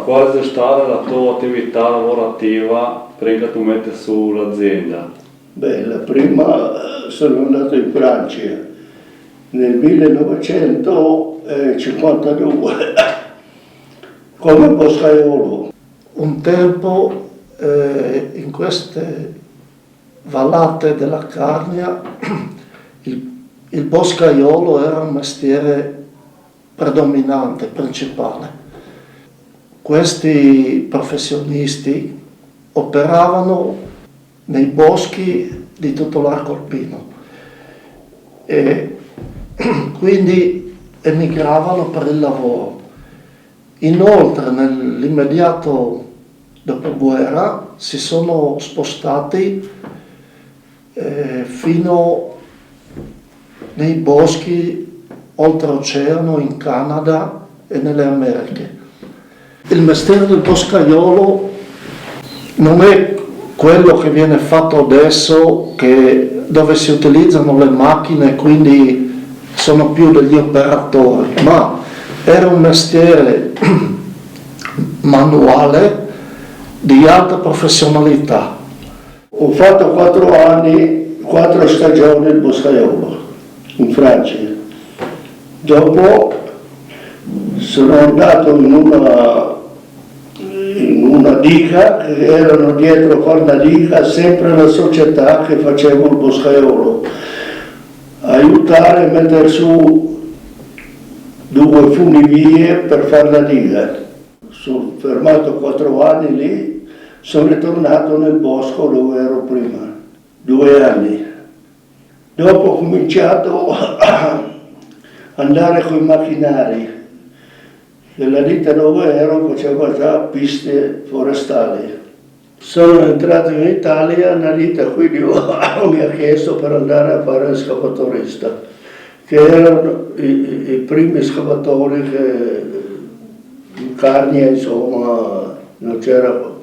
quale è stata la tua attività lavorativa prima che tu metti su l'azienda? Beh, la prima sono andato in Francia nel 1952 come boscaiolo. Un tempo in queste vallate della Carnia il boscaiolo era un mestiere predominante, principale. Questi professionisti operavano nei boschi di tutto l'arco alpino e quindi emigravano per il lavoro. Inoltre nell'immediato dopoguerra si sono spostati fino nei boschi oltreoceano, in Canada e nelle Americhe. Il mestiere del boscaiolo non è quello che viene fatto adesso, dove si utilizzano le macchine, quindi sono più degli operatori, ma era un mestiere manuale di alta professionalità. Ho fatto 4 anni, 4 stagioni il boscaiolo in Francia. Dopo sono andato in una diga, che erano dietro a una diga, sempre la società che faceva il boscaiolo, aiutare a mettere su 2 funivie per fare la diga. Sono fermato 4 anni lì, sono ritornato nel bosco dove ero prima, 2 anni. Dopo ho cominciato a andare con i macchinari. Nella ditta dove ero faceva già piste forestali. Sono entrato in Italia, una ditta qui mi ha chiesto per andare a fare l'escavatorista, che erano i primi escavatori che in Carnia, insomma, non c'era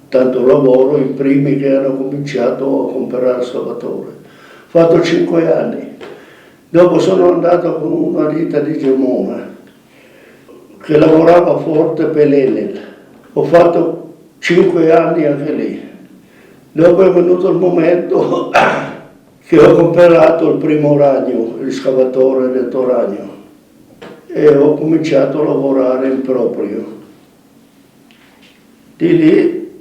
tanto lavoro, i primi che hanno cominciato a comprare escavatori. Ho fatto 5 anni. Dopo sono andato con una ditta di Gemona che lavorava forte per l'Enel. Ho fatto 5 anni anche lì. Dopo è venuto il momento che ho comprato il primo ragno, l'escavatore detto ragno, e ho cominciato a lavorare in proprio. Di lì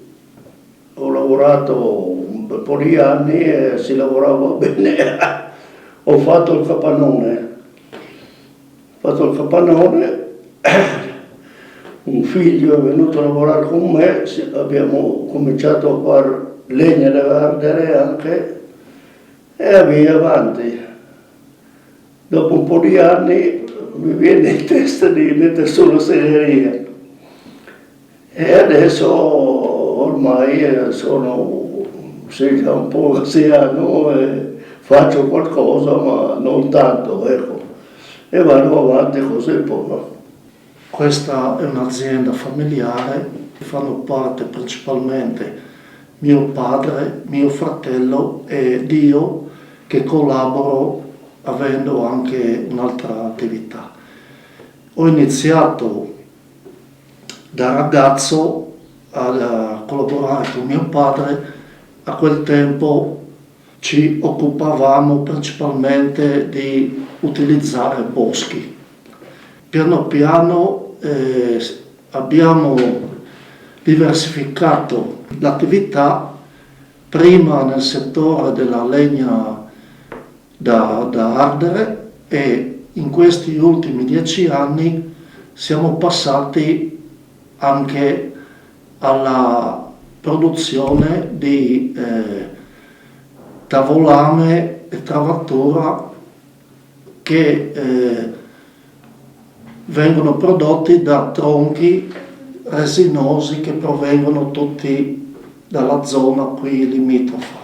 ho lavorato un po' di anni e si lavorava bene. Ho fatto il capannone. Un figlio è venuto a lavorare con me, abbiamo cominciato a fare legna da ardere anche e via avanti. Dopo un po' di anni mi viene in testa di mettere sulla segheria e adesso ormai sono già un po' anziano e faccio qualcosa ma non tanto, ecco, e vado avanti così un po', no? Questa è un'azienda familiare, fanno parte principalmente mio padre, mio fratello ed io, che collaboro avendo anche un'altra attività. Ho iniziato da ragazzo a collaborare con mio padre. A quel tempo ci occupavamo principalmente di utilizzare boschi. Piano piano abbiamo diversificato l'attività, prima nel settore della legna da ardere e in questi ultimi 10 anni siamo passati anche alla produzione di tavolame e travatura che vengono prodotti da tronchi resinosi che provengono tutti dalla zona qui limitrofa.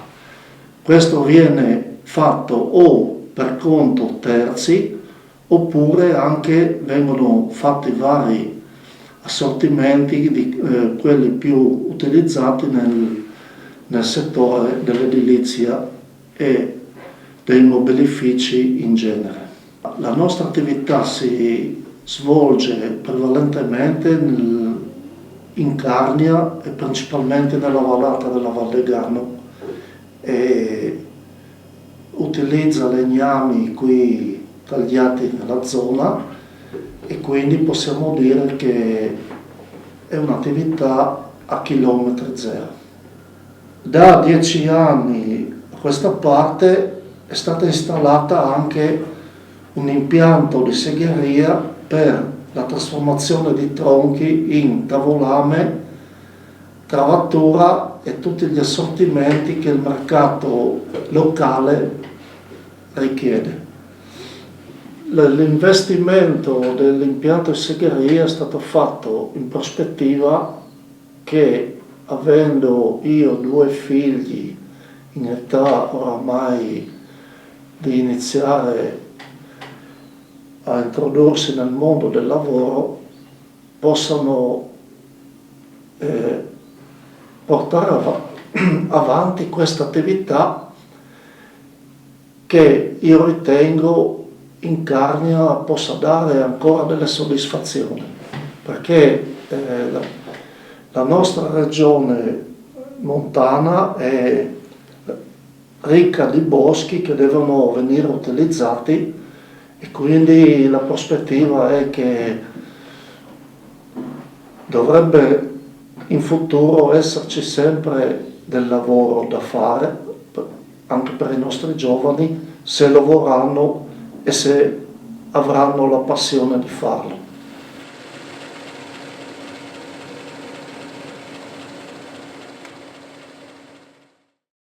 Questo viene fatto o per conto terzi oppure anche vengono fatti vari assortimenti di quelli più utilizzati nel settore dell'edilizia e dei mobilifici in genere. La nostra attività si svolge prevalentemente in Carnia e principalmente nella vallata della Val Garno, e utilizza legnami qui tagliati nella zona, e quindi possiamo dire che è un'attività a chilometro zero. Da 10 anni a questa parte è stata installata anche un impianto di segheria per la trasformazione di tronchi in tavolame, travatura e tutti gli assortimenti che il mercato locale richiede. L'investimento dell'impianto di segheria è stato fatto in prospettiva che, avendo io 2 figli in età oramai di iniziare a introdursi nel mondo del lavoro, possano portare avanti questa attività che io ritengo in Carnia possa dare ancora delle soddisfazioni, perché la nostra regione montana è ricca di boschi che devono venire utilizzati, e quindi la prospettiva è che dovrebbe in futuro esserci sempre del lavoro da fare anche per i nostri giovani, se lo vorranno e se avranno la passione di farlo.